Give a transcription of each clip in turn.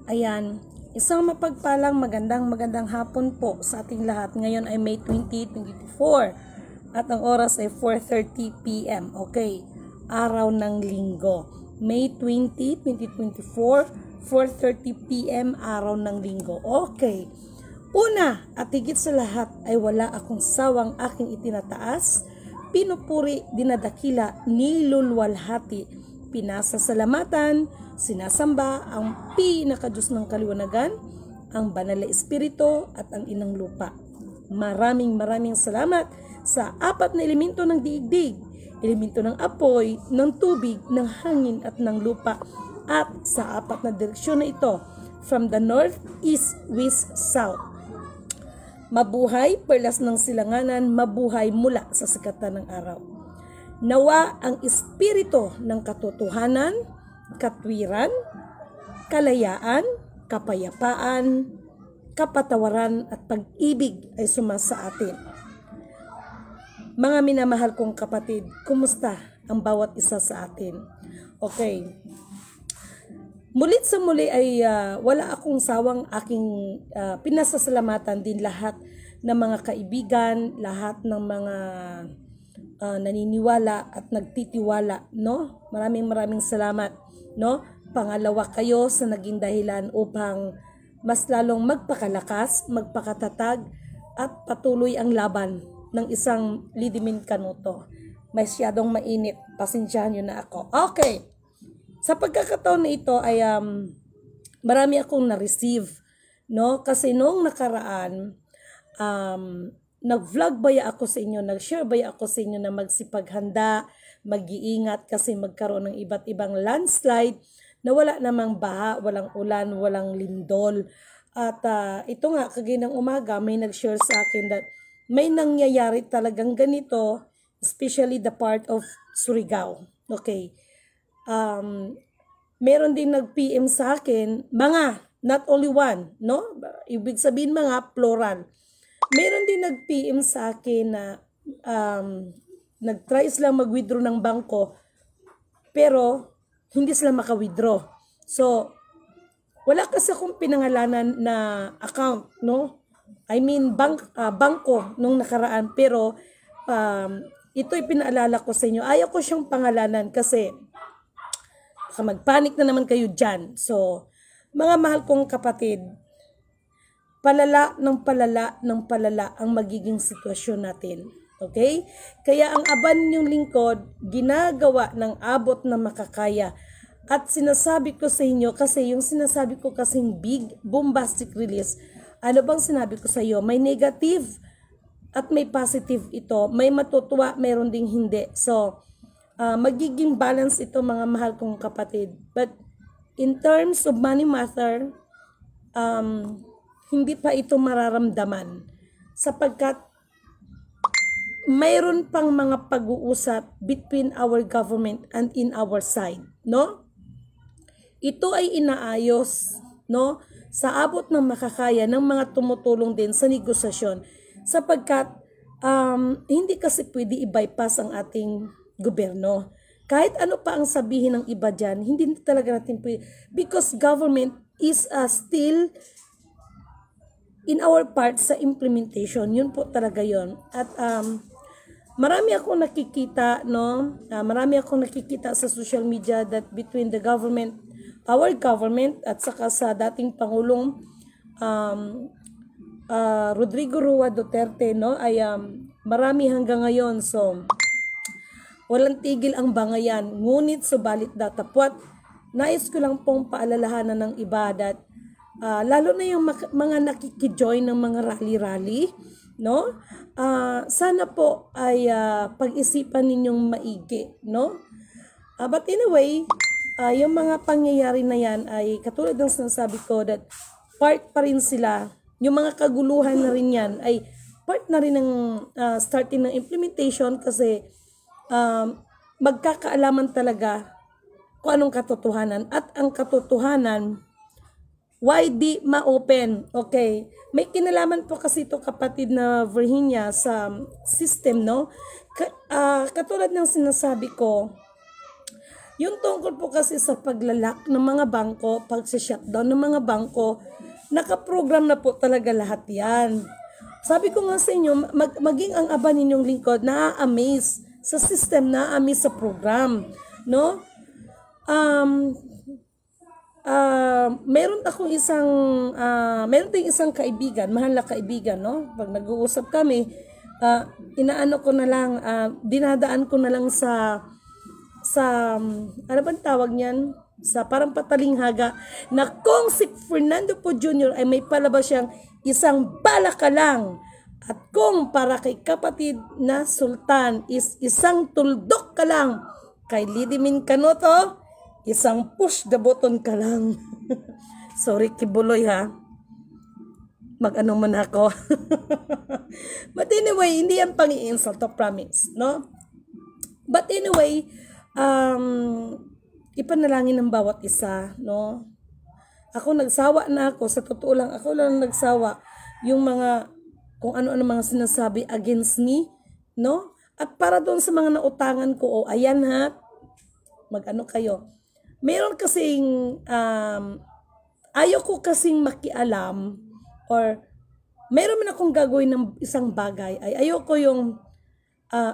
Ayan, isang mapagpalang magandang hapon po sa ating lahat. Ngayon ay May 20, 2024 at ang oras ay 4:30 PM. Okay, araw ng linggo. May 20, 2024, 4:30 PM, araw ng linggo. Okay, una at higit sa lahat ay wala akong sawang aking itinataas, pinupuri, dinadakila, nilulwalhati, pinasasalamatan, sinasamba ang pinakadiyos ng kaliwanagan, ang banal na espiritu at ang inang lupa. Maraming salamat sa apat na elemento ng diigdig, elemento ng apoy, ng tubig, ng hangin at ng lupa, at sa apat na direksyon na ito, from the north, east, west, south. Mabuhay, perlas ng silanganan, mabuhay mula sa sikatan ng araw. Nawa ang espiritu ng katotohanan, katwiran, kalayaan, kapayapaan, kapatawaran at pag-ibig ay sumasa atin. Mga minamahal kong kapatid, kumusta ang bawat isa sa atin? Okay. Mulit sa muli ay wala akong sawang aking pinasasalamatan din lahat ng mga kaibigan, lahat ng mga naniniwala at nagtitiwala, no? Maraming salamat, no? Pangalawa kayo sa naging dahilan upang mas lalong magpakalakas, magpakatatag at patuloy ang laban ng isang lidimin kanuto. Masyadong mainit, pasensyahan nyo na ako. Okay, sa pagkakataon na ito ay marami akong na-receive, no? Kasi noong nakaraan, nag-vlog ba ako sa inyo, nag-share ba ako sa inyo na magsipaghanda, mag-iingat kasi magkaroon ng iba't ibang landslide na wala namang baha, walang ulan, walang lindol. At ito nga, kaginang umaga, may nag-share sa akin that may nangyayari talagang ganito, especially the part of Surigao. Okay. Meron din nag-PM sa akin, mga, not only one, no? Ibig sabihin mga, plural. Meron din nag-PM sa akin na nag-try sila mag-withdraw ng bangko pero hindi sila maka-withdraw. So, wala kasi akong pinangalanan na account, no? I mean, bangko nung nakaraan, pero ito'y pinaalala ko sa inyo. Ayaw ko siyang pangalanan kasi magpanik na naman kayo dyan. So, mga mahal kong kapatid, palala ang magiging sitwasyon natin. Okay? Kaya ang aban niyong lingkod, ginagawa ng abot na makakaya. At sinasabi ko sa inyo, kasi yung sinasabi ko kasing big, bombastic release, ano bang sinabi ko sa iyo? May negative at may positive ito. May matutuwa, mayroon ding hindi. So, magiging balance ito mga mahal kong kapatid. But, in terms of money matter, hindi pa ito mararamdaman sapagkat mayroon pang mga pag-uusap between our government and in our side, no? Ito ay inaayos, no? Sa abot ng makakaya ng mga tumutulong din sa negosasyon sapagkat hindi kasi pwede i-bypass ang ating gobyerno. Kahit ano pa ang sabihin ng iba dyan, hindi talaga natin pwede because government is still in our part sa implementation. Yun po talaga yun. At marami akong nakikita, no? Marami akong nakikita sa social media that between the government, our government, at saka sa dating Pangulong Rodrigo Roa Duterte, no? Ay marami hanggang ngayon. So, walang tigil ang bangayan. Ngunit subalit datapwat, nais ko lang pong paalalahanan ng iba that lalo na yung mga nakikijoin ng mga rally-rally, no? Sana po ay pag-isipan ninyong maigi, no? But anyway, yung mga pangyayari na yan ay katulad ng sinasabi ko that part pa rin sila, yung mga kaguluhan na rin yan ay part na rin ng starting ng implementation kasi magkakaalaman talaga kung anong katotohanan at ang katotohanan why di ma-open? Okay. May kinalaman po kasi ito kapatid na Virginia sa system, no? Katulad ng sinasabi ko, Yung tungkol po kasi sa paglalak ng mga bangko, pag-shutdown ng mga bangko, nakaprogram na po talaga lahat yan. Sabi ko nga sa inyo, maging ang aba ninyong lingkod, na-amaze sa system, na-amaze sa program. No? Meron akong meron tayong isang kaibigan, mahal na kaibigan, no? Pag nag-uusap kami, inaano ko na lang, dinadaan ko na lang sa ano bang tawag niyan? Sa parang patalinghaga na kung si Fernando Po Jr. ay may palabas siyang isang bala ka lang, at kung para kay kapatid na Sultan is isang tuldok ka lang, kay Lidimin Canoto isang push the button ka lang. Sorry Kibuloy ha, mag-ano man ako. But anyway, hindi yan pang-i-insult, to promise, no? But anyway, ipanalangin ng bawat isa, no? Ako nagsawa na ako, sa totoo lang, ako lang nagsawa yung mga, kung ano-ano mga sinasabi against me, no? At para doon sa mga nautangan ko, ayan ha, mag-ano kayo. Meron kasing, ayaw ko kasing makialam, or meron man akong gagawin ng isang bagay, ay ayaw ko yung,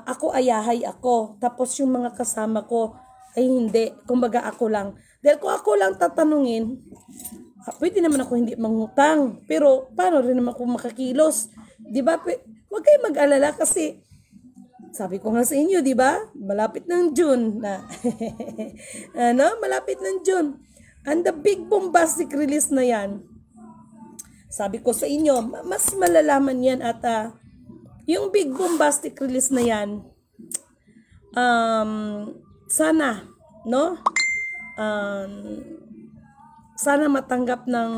ako ayahay ako, tapos yung mga kasama ko ay hindi, kumbaga ako lang. Dahil kung ako lang tatanungin, pwede naman ako hindi mangutang, pero paano rin naman ako makakilos? Diba? Huwag kayong mag-alala kasi, sabi ko nga sa inyo, diba? Malapit ng June na, ano? Malapit ng June. And the big bombastic release na yan, sabi ko sa inyo, mas malalaman yan at yung big bombastic release na yan, sana, no? Sana matanggap ng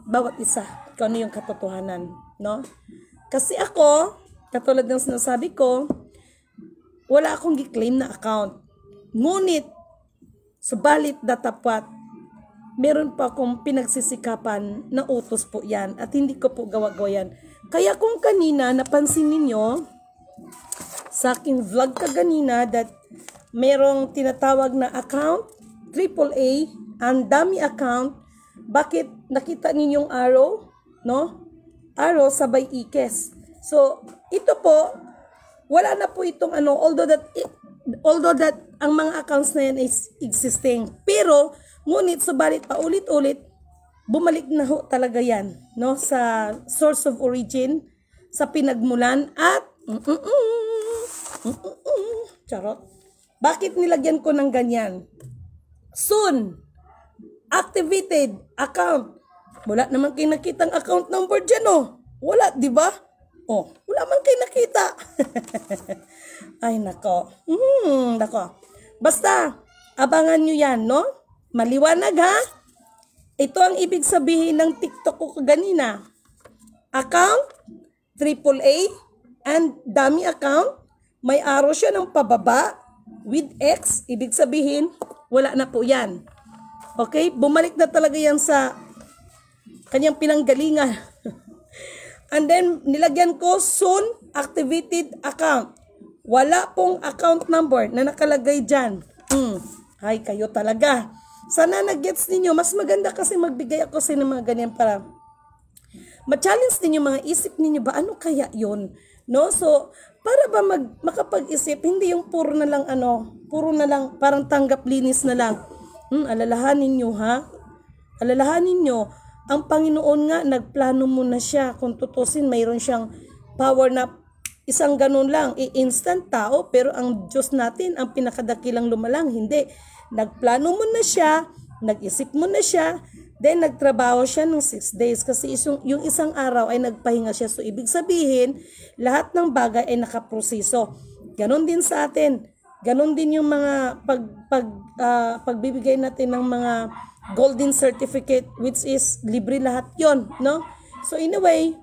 bawat isa kung ano yung katotohanan, no? Kasi ako, katulad ng sinasabi ko, wala akong gi-claim na account. Ngunit, subalit datapat, meron pa akong pinagsisikapan na utos po yan at hindi ko po gawa-gawa yan. Kaya kung kanina, napansin ninyo, sa aking vlog kaganina that merong tinatawag na account, AAA, ang dami account, bakit nakita ninyong arrow, no? Arrow sabay ikes. So, ito po, wala na po itong ano, although that ang mga accounts na yan is existing. Pero, ngunit, subalit pa ulit-ulit, bumalik na ho talaga yan, no? Sa source of origin, sa pinagmulan, at, charot. Bakit nilagyan ko ng ganyan? Soon, activated account. Wala naman kayo nakitang account number dyan, oh. Wala, di ba? Oh, wala man kayo nakita. Ay, nako. Nako. Basta, abangan nyo yan, no? Maliwanag, ha? Ito ang ibig sabihin ng TikTok ko kanina. Account, AAA, and dummy account. May arrow siya ng pababa with X. Ibig sabihin, wala na po yan. Okay? Bumalik na talaga yan sa kanyang pinanggalingan. And then, nilagyan ko soon activated account. Wala pong account number na nakalagay dyan. Ay, kayo talaga. Sana nag-gets ninyo. Mas maganda kasi magbigay ako sa mga ganyan para ma-challenge ninyo mga isip ninyo ba, ano kaya yun? No? So, para ba makapag-isip, hindi yung puro na lang puro na lang, parang tanggap linis na lang. Alalahanin nyo, ha? Alalahanin nyo, ang Panginoon nga, nagplano muna siya. Kung tutusin, mayroon siyang power na isang ganun lang, instant tao, pero ang Diyos natin, ang pinakadakilang lumalang, hindi. Nagplano muna siya, nag-isip muna siya, then nagtrabaho siya ng 6 days kasi yung isang araw ay nagpahinga siya. So, ibig sabihin, lahat ng bagay ay nakaproseso. Ganon din sa atin. Ganon din yung mga pagbibigay natin ng mga golden certificate, which is libre lahat yon, no? So, anyway,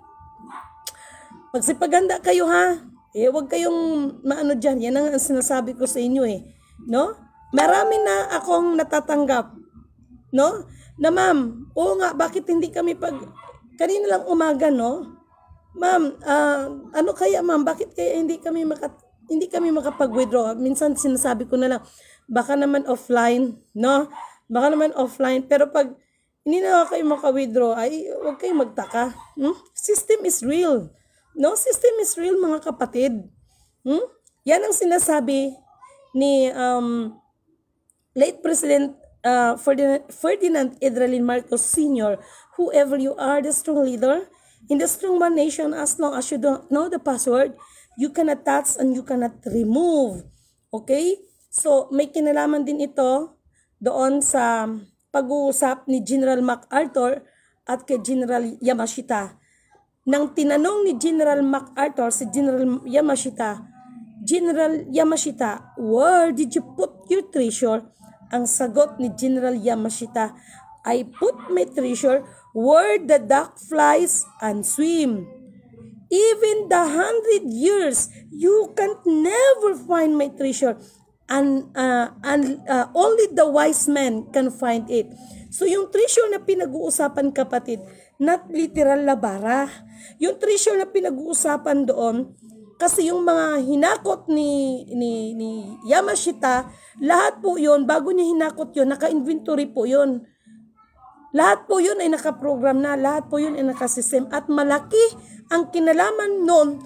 magsipaganda kayo, ha? Huwag kayong maano dyan. Yan ang sinasabi ko sa inyo, no? Marami na akong natatanggap, no? Na ma'am, oo nga, bakit hindi kami kanina lang umaga, no? Ma'am, ano kaya ma'am, bakit kaya hindi kami makapag-withdraw? Minsan sinasabi ko na lang, baka naman offline, no? Baka naman offline, pero pag hindi na kayo maka-withdraw, ay huwag kayong magtaka. System is real. No? System is real, mga kapatid. Yan ang sinasabi ni late President Ferdinand Edralin Marcos Sr., whoever you are, the strong leader, in the strong one nation, as long as you don't know the password, you cannot touch and you cannot remove. Okay? So, may kinalaman din ito doon sa pag-uusap ni General MacArthur at kay General Yamashita. Nang tinanong ni General MacArthur si General Yamashita, General Yamashita, where did you put your treasure? Ang sagot ni General Yamashita, I put my treasure where the duck flies and swim. Even the 100 years, you can't never find my treasure. And only the wise men can find it. So yung treasure na pinag-uusapan, kapatid, not literal na bara. Yung treasure na pinag-uusapan doon, kasi yung mga hinakot ni Yamashita, lahat po yun, bago niya hinakot yun, naka-inventory po yun. Lahat po yun ay naka-program na, lahat po yun ay naka-system. At malaki ang kinalaman noon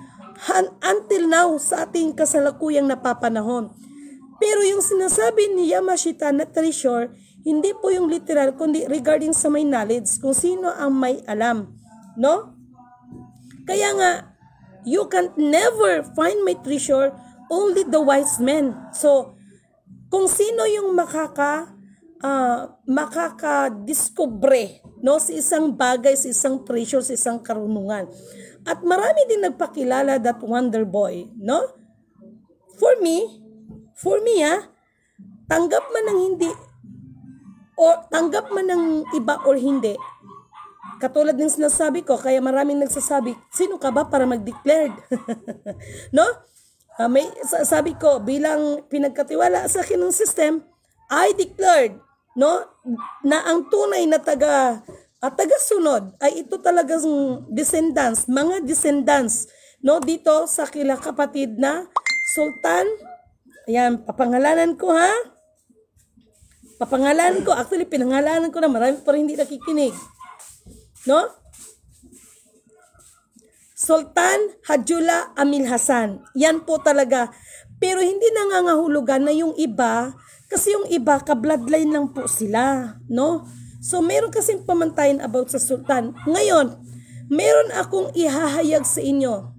until now sa ating kasalukuyang napapanahon. Pero yung sinasabi ni Yamashita na treasure, hindi po yung literal, kundi regarding sa may knowledge, kung sino ang may alam. No? Kaya nga, you can't never find my treasure, only the wise men. So, kung sino yung makakadiscover, no, sa isang bagay, sa isang treasure, sa isang karunungan. At marami din nagpakilala that wonder boy, no? For me, tanggap man ng hindi, o tanggap man ng iba or hindi, katulad ng sinasabi ko, kaya maraming nagsasabi, sino ka ba para mag-declared? No? May sabi ko, bilang pinagkatiwala sa akin ng system, I declared, no, na ang tunay na tagasunod ay ito talagang descendants, mga descendants, no, dito sa kila kapatid na Sultan. Ayan, papangalanan ko, ha? Papangalanan ko. Actually, pinangalanan ko na. Marami pa rin hindi nakikinig. No? Sultan Hajjullah Amil Hasan. Yan po talaga. Pero hindi nangangahulugan na yung iba, kasi yung iba, ka-bloodline lang po sila. No? So, meron kasing pamantayan about sa Sultan. Ngayon, meron akong ihahayag sa inyo.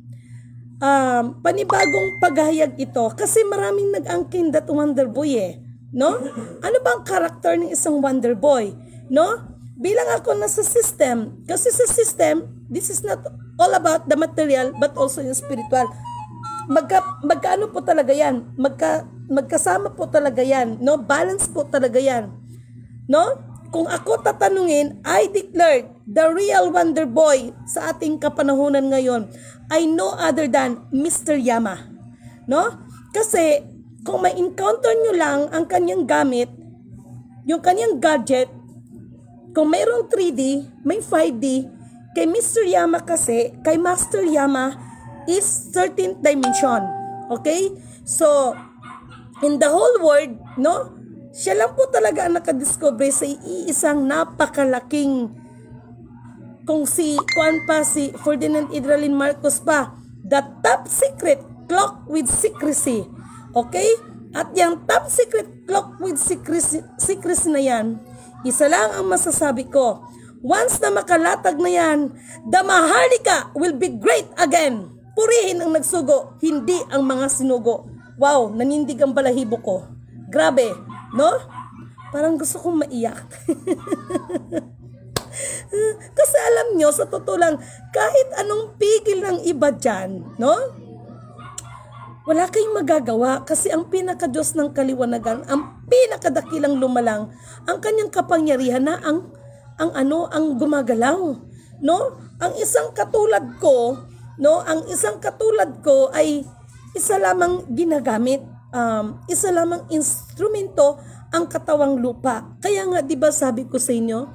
Panibagong paghahayag ito kasi maraming nag-angkin that wonder boy no? Ano bang karakter ng isang wonder boy, no? Bilang ako nasa system, kasi sa system, this is not all about the material but also yung spiritual. Magkaano po talaga yan? Magkasama po talaga yan, no? Balance po talaga yan, no? Kung ako tatanungin, I declared the real wonder boy sa ating kapanahunan ngayon ay no other than Mr. Yama. No? Kasi kung may encounter nyo lang ang kanyang gamit, yung kanyang gadget, kung mayroong 3D, may 5D, kay Mr. Yama kasi, kay Master Yama is 13th dimension. Okay? So, in the whole world, no? Siya lang po talaga ang nakadiscover sa iisang napakalaking, kung si Ferdinand Edralin Marcos pa, the top secret clock with secrecy. Okay? At yung top secret clock with secrecy na yan, isa lang ang masasabi ko. Once na makalatag na yan, the Maharlika will be great again. Purihin ang nagsugo, hindi ang mga sinugo. Wow, nanindig ang balahibo ko. Grabe, no? Parang gusto kong maiyak. Kasi alam nyo, sa totoo lang, kahit anong pigil ng iba dyan, no? Wala kayong magagawa kasi ang pinaka-Diyos ng kaliwanagan, ang pinakadakilang lumalang, ang kanyang kapangyarihan na ang gumagalaw, no? Ang isang katulad ko, no? Ang isang katulad ko ay isa lamang ginagamit, isa lamang instrumento ang katawang lupa. Kaya nga 'di ba sabi ko sa inyo,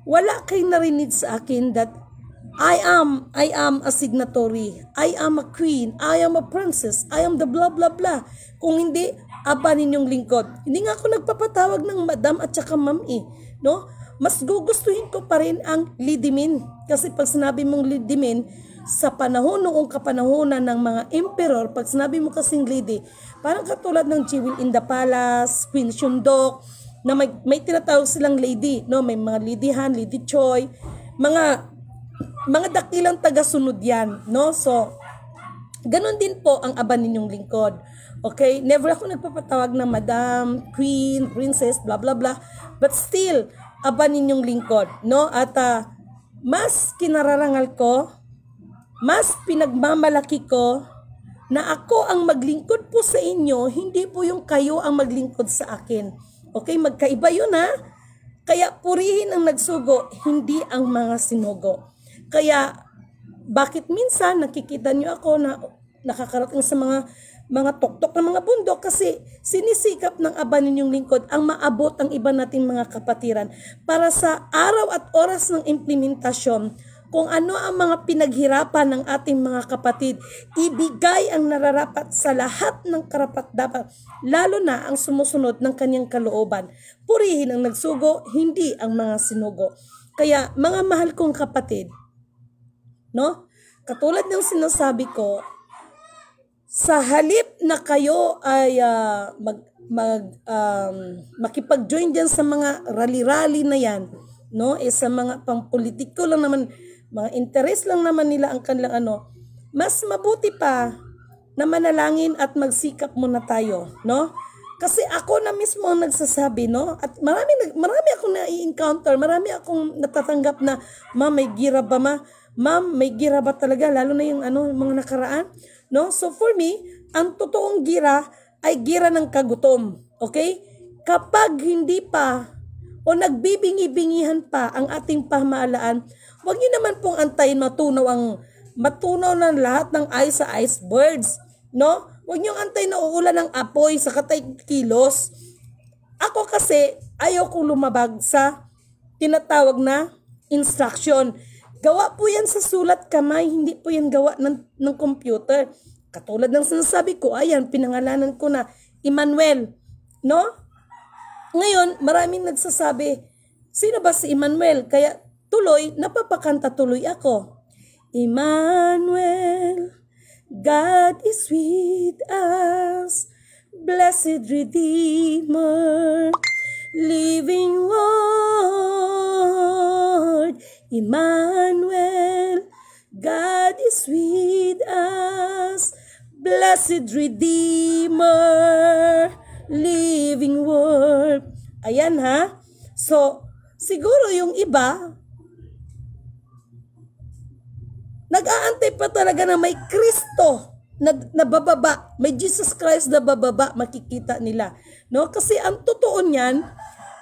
wala kayong narinig sa akin that I am a signatory, I am a queen, I am a princess, I am the blah blah blah. Kung hindi, aba ninyong lingkod. Hindi nga ako nagpapatawag ng madam at saka ma'am no? Mas gugustuhin ko pa rin ang lidimin. Kasi pag sinabi mong lidimin, sa panahon noong kapanahonan ng mga emperor, pag sinabi mo kasing lady, parang katulad ng Jewel in the Palace, Queen Shundok, na may tinatawag silang lady, no? May mga Lady Han, Lady Choi, mga dakilang taga-sunod yan, no? So, ganun din po ang aba ninyong lingkod. Okay? Never ako nagpapatawag ng madam, queen, princess, blah, blah, blah. But still, aba ninyong lingkod, no? At mas kinararangal ko, mas pinagmamalaki ko na ako ang maglingkod po sa inyo, hindi po yung kayo ang maglingkod sa akin. Okay, magkaiba yun ha. Kaya purihin ang nagsugo, hindi ang mga sinugo. Kaya bakit minsan nakikita nyo ako na nakakarating sa mga tuktok ng mga bundok kasi sinisikap ng aba ninyong lingkod ang maabot ang iba nating mga kapatiran para sa araw at oras ng implementasyon kung ano ang mga pinaghirapan ng ating mga kapatid, ibigay ang nararapat sa lahat ng karapat-dapat, lalo na ang sumusunod ng kanyang kalooban. Purihin ang nagsugo, hindi ang mga sinugo. Kaya mga mahal kong kapatid, no? Katulad ng sinasabi ko, sa halip na kayo ay makipag-join dyan sa mga rally-rally na yan, no? Sa mga pang-politiko lang naman, mga interest lang naman nila ang kanilang mas mabuti pa na manalangin at magsikap muna tayo, no? Kasi ako na mismo ang nagsasabi, no? At marami akong na-encounter, marami akong natatanggap na, ma'am, may gira ba ma'am, may gira ba talaga, lalo na yung mga nakaraan, no? So for me, ang totoong gira ay gira ng kagutom, okay? Kapag hindi pa o nagbibingi-bingihan pa ang ating pamahalaan, huwag niyo naman pong antayin matunaw ng lahat ng ice sa icebergs, no? Huwag niyo antayin na uulan ng apoy sa katay kilos. Ako kasi ayaw kong lumabag sa tinatawag na instruction. Gawa po yan sa sulat kamay, hindi po yan gawa ng computer. Katulad ng sinasabi ko, ayan, pinangalanan ko na Emmanuel, no? Ngayon, maraming nagsasabi, sino ba si Emmanuel? Kaya tuloy, napapakanta tuloy ako. Emmanuel, God is with us, blessed Redeemer, living Word. Emmanuel, God is with us, blessed Redeemer, living Word. Ayan ha. So, siguro yung iba, nag-aantay pa talaga na may Kristo na bababa, may Jesus Christ na bababa, makikita nila. No? Kasi ang totoo niyan,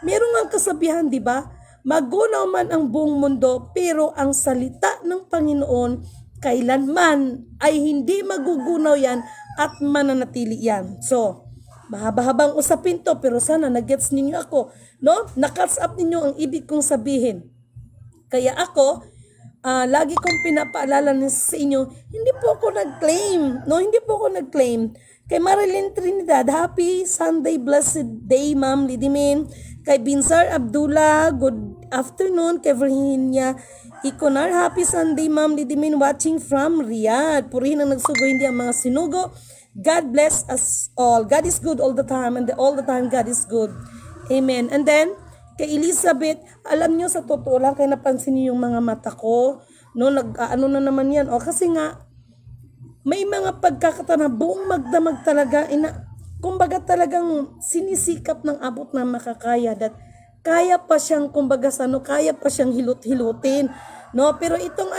merong ang kasabihan, di ba? Magunaw man ang buong mundo, pero ang salita ng Panginoon, kailanman ay hindi magugunaw yan at mananatili yan. So, mahaba-habang usapin to, pero sana nag-gets ninyo ako, no? Na-catch up ninyo ang ibig kong sabihin. Kaya ako, lagi kong pinapaalala sa inyo, hindi po ako nag-claim, no? Hindi po ako nag-claim. Kay Marilyn Trinidad, happy Sunday, blessed day, Ma'am Lidimin. Kay Binsar Abdullah, good afternoon. Kay Virginia Ikonar, happy Sunday, Ma'am Lidimin, watching from Riyadh. Purihin ang nagsugo, hindi ang mga sinugo. God bless us all. God is good all the time, and all the time God is good. Amen. And then, kay Elizabeth, alam nyo sa totoo lang, kaya napansin niyo yung mga mata ko, no, na naman yan. O kasi nga, may mga pagkakataon na buong magdamag talaga, kumbaga talagang sinisikap ng abot na makakaya, that kaya pa siyang, kumbaga kaya pa siyang hilot-hilutin, no? Pero itong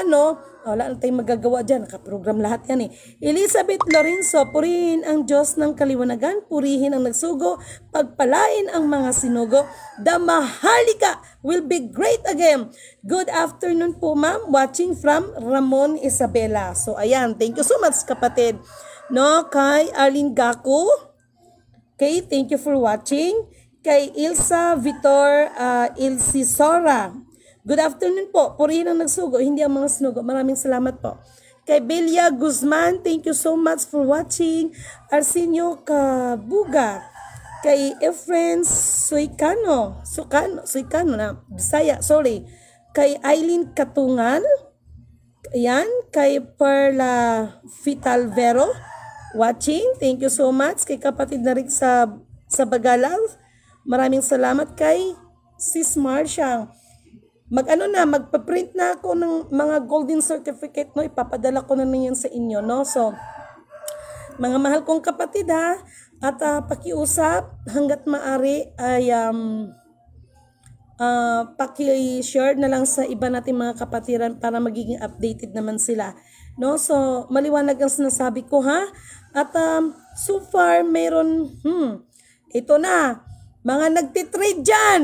wala na tayong magagawa dyan, nakaprogram lahat yan Elizabeth Lorenzo, purihin ang Diyos ng kaliwanagan, purihin ang nagsugo, pagpalain ang mga sinugo, the Maharlika will be great again. Good afternoon po, ma'am, watching from Ramon Isabela. So ayan, thank you so much kapatid, no? Kay Arlene Gaku, okay, thank you for watching. Kay Ilsa Vitor Ilsisora, good afternoon po. Purihin ang nagsugo, hindi ang mga sinugo. Maraming salamat po. Kay Belia Guzman, thank you so much for watching. Arsenio Kabuga, kay Efren Suikano na, Bisaya, sorry. Kay Eileen Katungan, ayan, kay Perla Vitalvero, watching, thank you so much. Kay kapatid na rin sa Bagalaw, maraming salamat. Kay Sis Marcia, magpa-print na ako ng mga golden certificate, no, ipapadala ko na yan sa inyo, no. So, mga mahal kong kapatid ha, at pakiusap hanggat maari ay paki-share na lang sa iba nating mga kapatiran para magiging updated naman sila, no. So maliwanag ang sinasabi ko ha. At so far meron ito na mga nagtitrade dyan,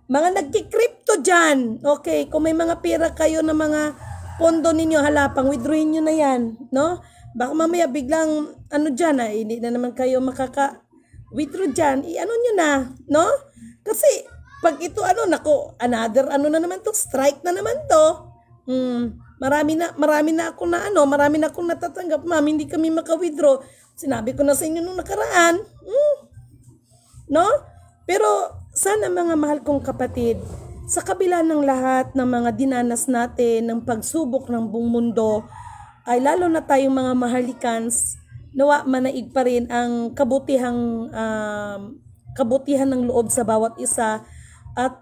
mga nagki-crypto dyan. Okay, kung may mga pera kayo na mga pondo ninyo, halapang withdrawin nyo na yan, no. Baka mamaya biglang ano dyan, hindi na naman kayo makaka-withdraw dyan, i-ano nyo na, no? Kasi pag ito nako, another na naman to, strike na naman to. Marami na akong natatanggap, ma'am, hindi kami maka-withdraw. Sinabi ko na sa inyo nung nakaraan. No? Pero sana mga mahal kong kapatid, sa kabila ng lahat ng mga dinanas natin, ng pagsubok ng buong mundo, ay lalo na tayong mga mahalikans, nawa manaig pa rin ang kabutihan ng loob sa bawat isa, at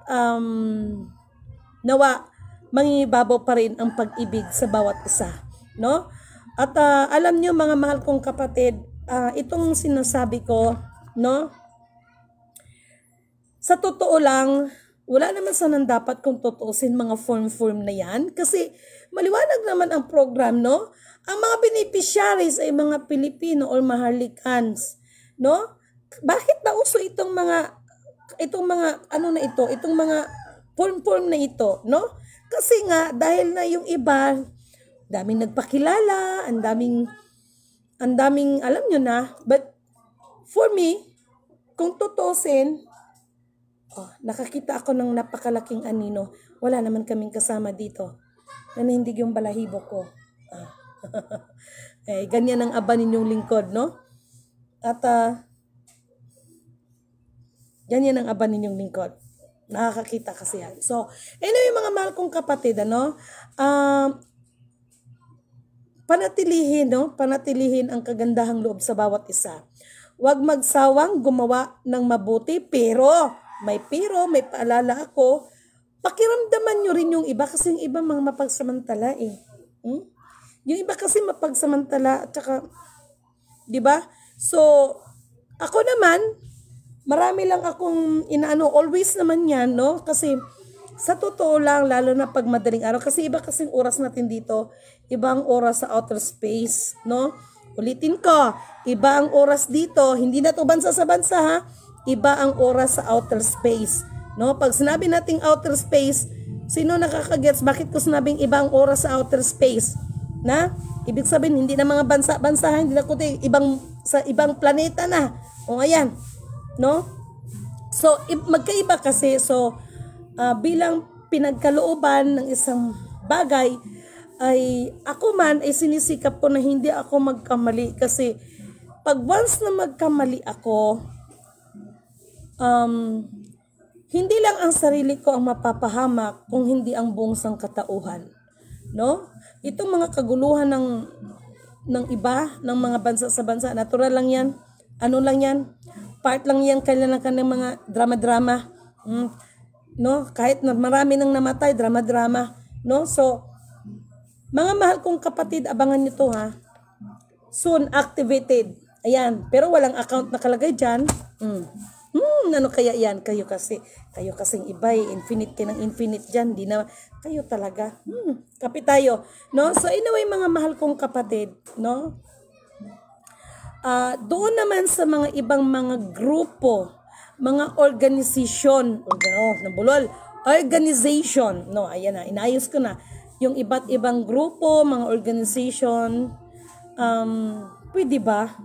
nawa mangibabaw pa rin ang pag-ibig sa bawat isa, no? At alam niyo mga mahal kong kapatid, itong sinasabi ko, no? Sa totoo lang, wala naman sanang dapat kung tutuusin mga form na yan, kasi maliwanag naman ang program, no? Ang mga beneficiaries ay mga Pilipino or Maharlikans, no? Bakit nauso itong mga form na ito, no? Kasi nga dahil na yung iba, daming nagpakilala, ang daming alam nyo na, but for me, kung tutusin, nakakita ako ng napakalaking anino. Wala naman kaming kasama dito. Nanindig yung balahibo ko. Ganyan ang aba ninyong lingkod, no? At ganyan ang aba ninyong lingkod. Nakakakita kasi yan. So, anyway mga mahal kong kapatid, panatilihin ang kagandahang loob sa bawat isa. Huwag magsawang gumawa ng mabuti, pero may paalala ako, pakiramdaman nyo rin yung iba, kasi yung iba mga mapagsamantala Yung iba kasi mapagsamantala, at saka, di ba? So, ako naman, marami lang akong always naman yan, no? Kasi, sa totoo lang, lalo na pag madaling araw, kasi iba kasing oras natin dito, iba ang oras sa outer space, no? Ulitin ko, iba ang oras dito, hindi na to bansa sa bansa, ha? Iba ang oras sa outer space, no? Pag sinabi nating outer space, sino nakakagets bakit ko sinabing iba ang oras sa outer space? Na? Ibig sabihin, hindi na mga bansa-bansa, hindi na kundi sa ibang planeta na. O ayan, no? So, magkaiba kasi. So, bilang pinagkalooban ng isang bagay, ay ako man ay sinisikap ko na hindi ako magkamali, kasi pag once na magkamali ako, hindi lang ang sarili ko ang mapapahamak, kung hindi ang buong sangkatauhan, no? Itong mga kaguluhan ng iba, ng mga bansa sa bansa, natural lang yan. Ano lang yan? Part lang yan kailan ng mga drama-drama. No? Kahit na marami nang namatay, drama-drama. No? So, mga mahal kong kapatid, abangan nyo to, ha. Soon activated. Ayan. Pero walang account nakalagay dyan. Ano kaya yan? Kayo kasing iba, infinite kayo ng infinite dyan. Di na, kayo talaga. Kapit tayo. No? So, anyway, mga mahal kong kapatid, no? Doon naman sa mga ibang mga grupo, mga organization, organization, no? Ayan na, inayos ko na. Yung iba't ibang grupo, mga organization, pwede ba?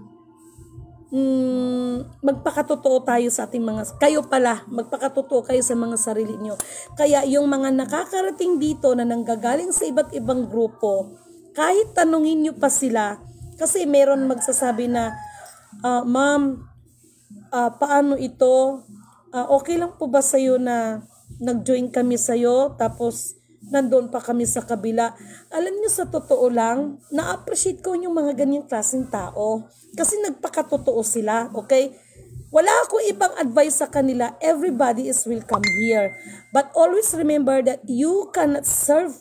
Magpakatotoo tayo sa ating magpakatotoo kayo sa mga sarili nyo. Kaya yung mga nakakarating dito na nanggagaling sa iba't ibang grupo, kahit tanungin nyo pa sila, kasi meron magsasabi na, Ma'am, paano ito? Okay lang po ba sa'yo na nag-join kami sa'yo tapos nandoon pa kami sa kabila? Alam niyo, sa totoo lang, na-appreciate ko yung mga ganyang klaseng tao kasi nagpakatotoo sila, okay? Wala akong ibang advice sa kanila. Everybody is welcome here. But always remember that you cannot serve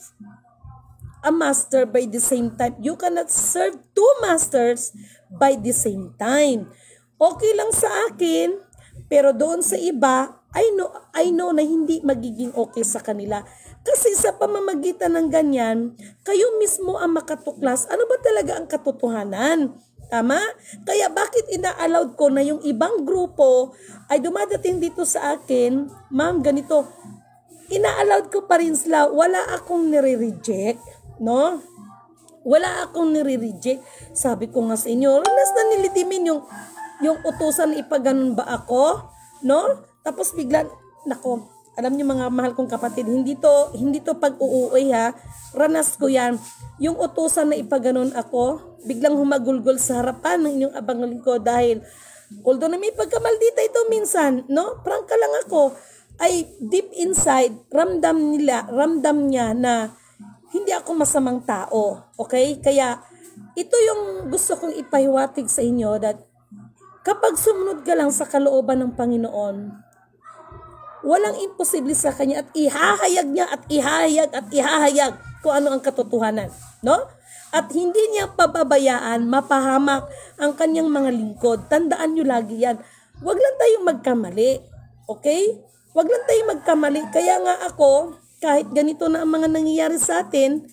a master by the same time. You cannot serve two masters by the same time. Okay lang sa akin, pero doon sa iba, I know na hindi magiging okay sa kanila. Kasi sa pamamagitan ng ganyan, kayo mismo ang makatuklas. Ano ba talaga ang katotohanan? Tama? Kaya bakit ina-allowed ko na yung ibang grupo ay dumadating dito sa akin, ma'am, ganito. Ina-allowed ko pa rin sila. Wala akong nire-reject, no? Wala akong nire-reject. Sabi ko nga sa inyo, nas na nilitimin yung utusan, ipaganon ba ako? No? Tapos bigla, nako, alam niyo mga mahal kong kapatid, hindi to pag-uuwi ha. Ranas ko yan. Yung utusan na ipaganon ako, biglang humagulgol sa harapan ng inyong abang lingkod dahil although na may pagkamaldita ito minsan, no? Prangka lang ako, ay deep inside, ramdam niya na hindi ako masamang tao. Okay? Kaya ito yung gusto kong ipahiwatig sa inyo that kapag sumunod ka lang sa kalooban ng Panginoon, walang imposible sa Kanya at ihahayag niya at ihahayag kung ano ang katotohanan. No? At hindi niya pababayaan, mapahamak ang Kanyang mga lingkod. Tandaan niyo lagi yan. Huwag lang tayong magkamali. Okay? Huwag lang tayong magkamali. Kaya nga ako, kahit ganito na ang mga nangyayari sa atin,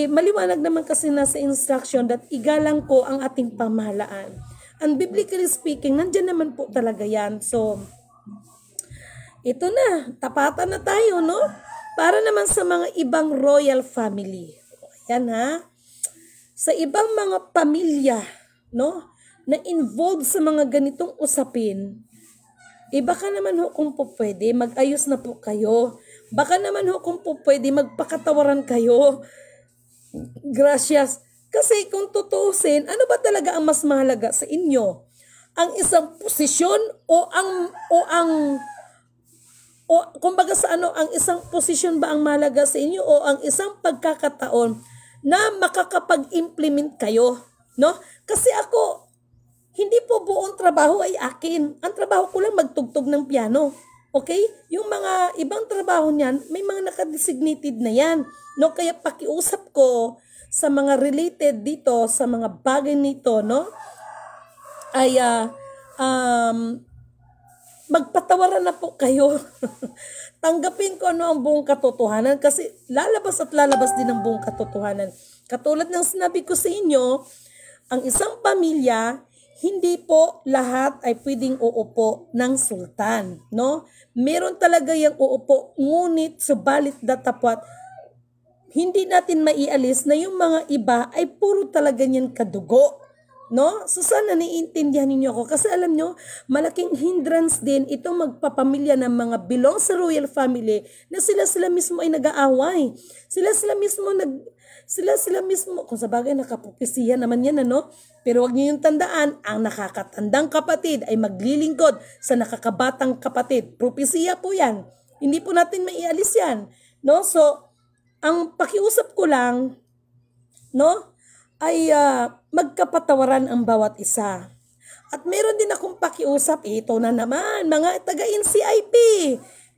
maliwanag naman kasi nasa instruction that igalang ko ang ating pamahalaan. And biblically speaking, nandyan naman po talaga yan. So, ito na, tapatan na tayo, no? Para naman sa mga ibang royal family. Ayan ha. Sa ibang mga pamilya, no? Na involved sa mga ganitong usapin, baka naman ho kung po pwede, mag-ayos na po kayo. Baka naman ho kung po pwede, magpakatawaran kayo. Gracias. Kasi kung tutusin, ano ba talaga ang mas mahalaga sa inyo? Ang isang posisyon kumbaga sa ano, ang isang posisyon ba ang mahalaga sa inyo o ang isang pagkakataon na makakapag-implement kayo, no? Kasi ako, hindi po buong trabaho ay akin. Ang trabaho ko lang magtugtog ng piano. Okay? Yung mga ibang trabaho niyan, may mga nakadesignated na yan, no? Kaya pakiusap ko sa mga related dito, sa mga bagay nito, no? Ay, magpatawaran na po kayo. Tanggapin ko ano ang buong katotohanan kasi lalabas at lalabas din ang buong katotohanan. Katulad ng sinabi ko sa inyo, ang isang pamilya, hindi po lahat ay pwedeng uupo ng sultan, no? Meron talaga yung uupo, ngunit subalit datapwat, hindi natin maialis na yung mga iba ay puro talaga niyan kadugo. No? So sana naiintindihan ninyo ako kasi alam nyo, malaking hindrance din itong magpapamilya ng mga belong sa royal family na sila mismo ay nag-aaway. Sila mismo, kung sa bagay nakapupisihan naman yan, ano? Pero wag niyo yung tandaan, ang nakakatandang kapatid ay maglilingkod sa nakakabatang kapatid. Propesiya po yan. Hindi po natin maialis yan. No? So, ang pakiusap ko lang, no, ay magkapatawaran ang bawat isa. At meron din akong pakiusap, ito na naman, mga taga-NCIP,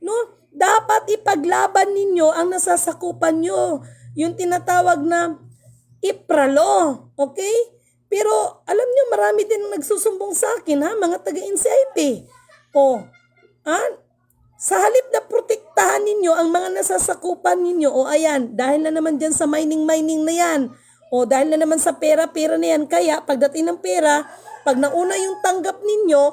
no, dapat ipaglaban ninyo ang nasasakupan nyo, yung tinatawag na IPRALO, okay? Pero alam nyo, marami din nagsusumbong sa akin, ha, mga taga-NCIP. Sa halip na protektahan ninyo ang mga nasasakupan ninyo, ayan, dahil na naman dyan sa mining na yan, dahil na naman sa pera na yan, kaya pagdating ng pera, pag nauna yung tanggap ninyo,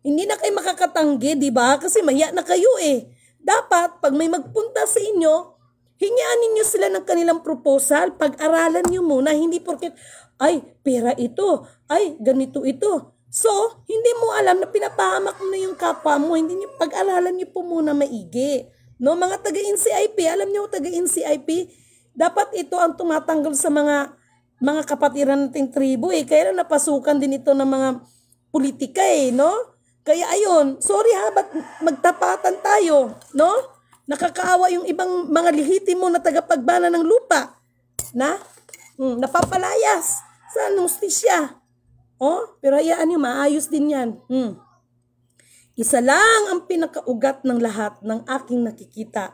hindi na kayo makakatanggi, di ba? Kasi mahiya na kayo eh. Dapat, pag may magpunta sa inyo, hingian ninyo sila ng kanilang proposal, pag-aralan nyo muna, hindi porket, ay, pera ito, ay, ganito ito. So, hindi mo alam na pinapahamak mo na yung kapwa mo, hindi nyo, pag-aralan nyo po muna maigi. No, mga taga-NCIP, alam nyo taga-NCIP, dapat ito ang tumatanggal sa mga kapatiran nating tribo eh. Kaya napasukan din ito ng politika no? Kaya ayun, sorry ha, ba't magtapatan tayo, no? Nakakaawa yung ibang mga lehitimo na tagapagbana ng lupa, na napapalayas sa hustisya. Pero hayaan nyo, maayos din yan. Isa lang ang pinakaugat ng lahat ng aking nakikita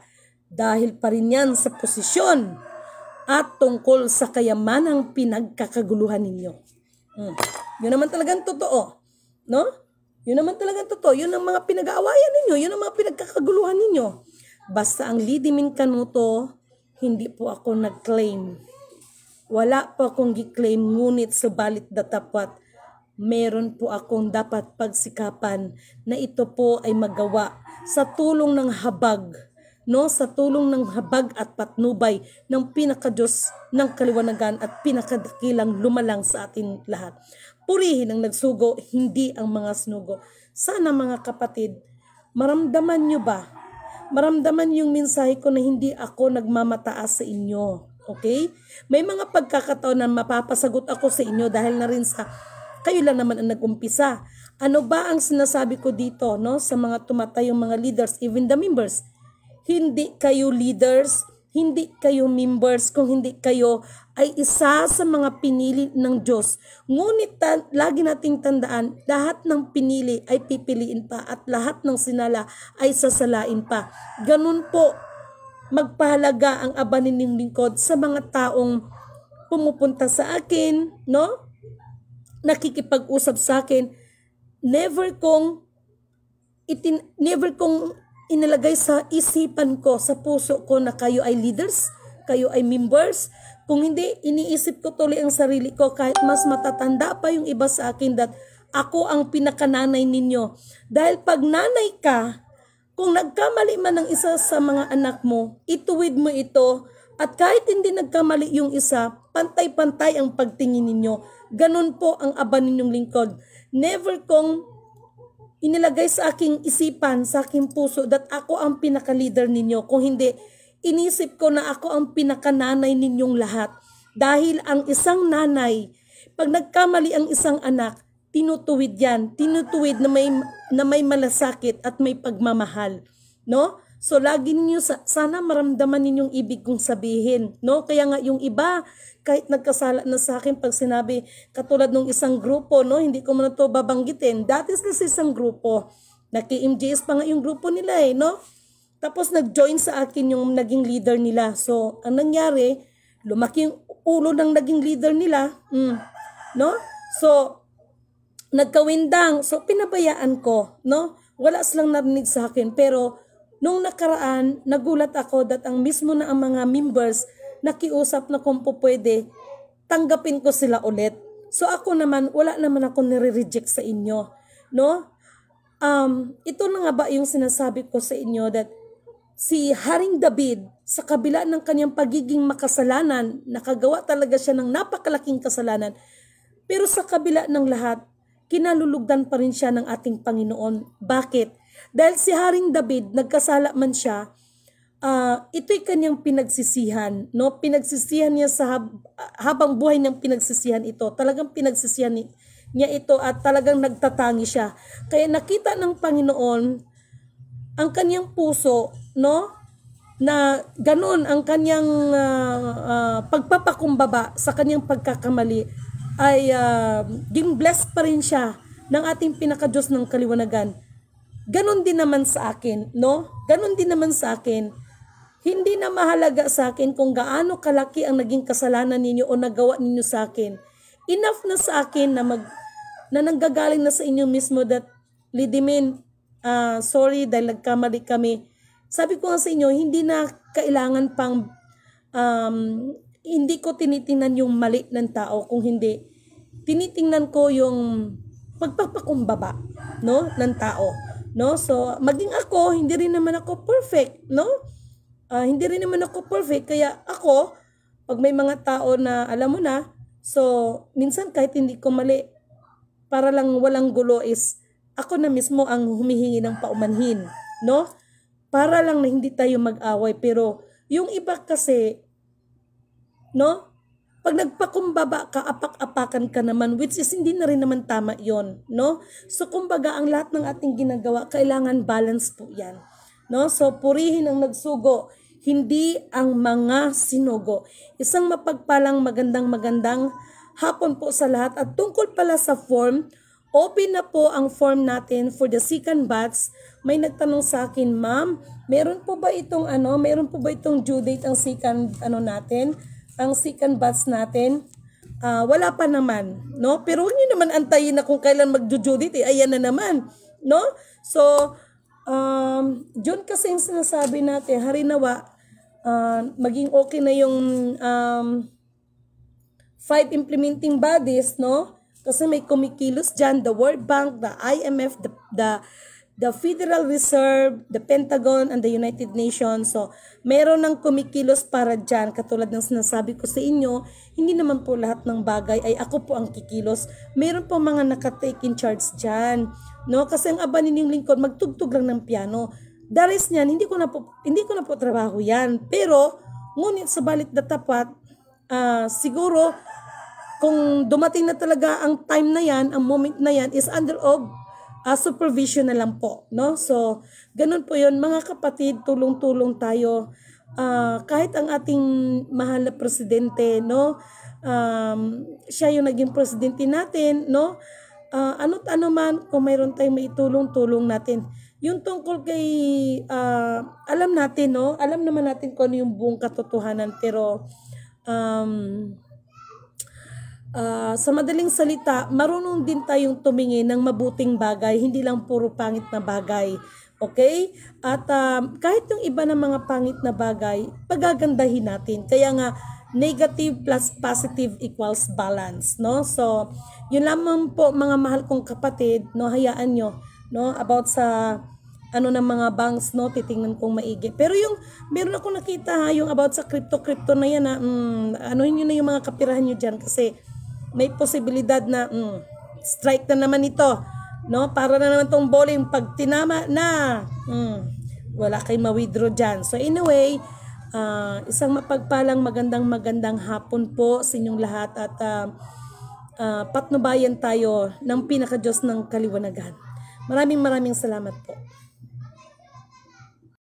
dahil pa rin yan sa posisyon at tungkol sa kayamanang pinagkakaguluhan ninyo. Yun naman talagang totoo. No? Yun naman talagang totoo. Yun ang mga pinag-aawayan ninyo. Yun ang mga pinagkakaguluhan ninyo. Basta ang Lidimin Canuto, hindi po ako nag-claim. Wala po akong gi-claim, ngunit subalit datapat, meron po akong dapat pagsikapan na ito po ay magawa sa tulong ng habag, no? Sa tulong ng habag at patnubay ng pinakadiyos ng kaliwanagan at pinakadakilang lumalang sa atin lahat. Purihin ang nagsugo, hindi ang mga sinugo. Sana mga kapatid, maramdaman nyo ba? Maramdaman yung mensahe ko na hindi ako nagmamataas sa inyo. Okay? May mga pagkakataon na mapapasagot ako sa inyo dahil na rin sa kayo lang naman ang nag-umpisa. Ano ba ang sinasabi ko dito, no? Sa mga tumatayong mga leaders, even the members. Hindi kayo leaders, hindi kayo members, kung hindi kayo ay isa sa mga pinili ng Diyos. Ngunit lagi nating tandaan, lahat ng pinili ay pipiliin pa at lahat ng sinala ay sasalain pa. Ganun po, magpahalaga ang aba ninyong lingkod sa mga taong pumupunta sa akin, no? Nakikipag-usap sa akin. Never kong inilagay sa isipan ko, sa puso ko na kayo ay leaders, kayo ay members. Kung hindi, iniisip ko tuloy ang sarili ko kahit mas matatanda pa yung iba sa akin that ako ang pinakananay ninyo. Dahil pag nanay ka, kung nagkamali man ng isa sa mga anak mo, ituwid mo ito at kahit hindi nagkamali yung isa, pantay-pantay ang pagtingin ninyo. Ganun po ang aba ninyong lingkod. Never kong inilagay sa aking isipan, sa aking puso, that ako ang pinaka-leader ninyo. Kung hindi, inisip ko na ako ang pinakananay ninyong lahat. Dahil ang isang nanay, pag nagkamali ang isang anak, tinutuwid yan. Tinutuwid na may malasakit at may pagmamahal. No? So lagi ninyo, sana maramdaman ninyong ibig kong sabihin. No? Kaya nga yung iba, kahit nagkasala na sa akin pag sinabi, katulad ng isang grupo, no? Hindi ko man ito babanggitin. Dati sa isang grupo, naki-MJS pa nga yung grupo nila no? Tapos nag-join sa akin yung naging leader nila. So, ang nangyari, lumaki yung ulo ng naging leader nila. No? So, nagkawindang. So, pinabayaan ko. No? Wala silang narinig sa akin. Pero, nung nakaraan, nagulat ako that ang mismo na ang mga members nakiusap na kung po pwede, tanggapin ko sila ulit. So, ako naman, wala naman ako nire-reject sa inyo. No? Ito na nga ba yung sinasabi ko sa inyo that si Haring David, sa kabila ng kanyang pagiging makasalanan, nakagawa talaga siya ng napakalaking kasalanan, pero sa kabila ng lahat, kinalulugdan pa rin siya ng ating Panginoon. Bakit? Dahil si Haring David, nagkasala man siya, ito'y kanyang pinagsisihan. No? Pinagsisihan niya habang buhay niyang pinagsisihan ito. Talagang pinagsisihan niya ito at talagang nagtatangi siya. Kaya nakita ng Panginoon ang kanyang puso, no? Na ganun ang kanyang pagpapakumbaba sa kanyang pagkakamali ay ging blessed pa rin siya ng ating pinakadiyos ng kaliwanagan. Ganon din naman sa akin, no? Ganon din naman sa akin. Hindi na mahalaga sa akin kung gaano kalaki ang naging kasalanan ninyo o nagawa ninyo sa akin. Enough na sa akin na nanggagaling na sa inyo mismo that, Lidimin, sorry dahil nagkamali kami. Sabi ko nga sa inyo, hindi na kailangan pang, hindi ko tinitingnan yung mali ng tao. Kung hindi, tinitingnan ko yung pagpapakumbaba, no, ng tao. No? So, maging ako, hindi rin naman ako perfect, no? Hindi rin naman ako perfect, kaya ako, pag may mga tao na alam mo na, so, minsan kahit hindi ko mali, para lang walang gulo is, ako na mismo ang humihingi ng paumanhin, no? Para lang na hindi tayo mag-away, pero yung iba kasi, no? Pag nagpakumbaba ka, apak-apakan ka naman, which is hindi na rin naman tama yon, no? So, kumbaga, ang lahat ng ating ginagawa, kailangan balance po yan, no? So, purihin ang nagsugo, hindi ang mga sinugo. Isang mapagpalang magandang hapon po sa lahat. At tungkol pala sa form, open na po ang form natin for the second batch. May nagtanong sa akin, ma'am, meron po ba itong due date ang second natin? Ang second batch natin, wala pa naman, no? Pero huwag niyo naman antayin na kung kailan mag-due date, ayan na naman, no? So, June kasi yung sinasabi natin, harinawa, maging okay na yung 5 implementing bodies, no? Kasi may kumikilos dyan, the World Bank, the IMF, the Federal Reserve, the Pentagon, and the United Nations. So, meron ng kumikilos para dyan. Katulad ng sinasabi ko sa inyo, hindi naman po lahat ng bagay ay ako po ang kikilos. Meron po mga nakatake in charge dyan. No? Kasi ang aba ninyong lingkod, magtugtog lang ng piano. The rest niyan, hindi ko na po trabaho yan. Pero, ngunit sa balit na tapat, siguro, kung dumating na talaga ang time na yan, ang moment na yan, is under of supervision na lang po, no? So, ganun po yun. Mga kapatid, tulong-tulong tayo. Kahit ang ating mahal na presidente, no? Siya yung naging presidente natin, no? Ano't ano man, kung mayroon tayong maitulong-tulong natin. Yung tungkol kay, alam natin, no? Alam naman natin kung ano yung buong katotohanan, pero, sa madaling salita, marunong din tayong tumingin ng mabuting bagay, hindi lang puro pangit na bagay. Okay? At kahit yung iba ng mga pangit na bagay, pagagandahin natin. Kaya nga, negative plus positive equals balance, no? So, yun lamang po mga mahal kong kapatid, no? Hayaan nyo, no? About sa ng mga banks, no, titingnan kong maigi. Pero yung meron ako nakita yung about sa crypto na yan, anuhin nyo na yung mga kapirahan nyo dyan kasi may posibilidad na strike na naman ito, no? Para na naman tong bowling pag tinama na, wala kayong ma-withdraw dyan. So anyway, isang mapagpalang magandang hapon po sa inyong lahat at patnubayan tayo ng pinaka-Diyos ng kaliwanagan. Maraming salamat po.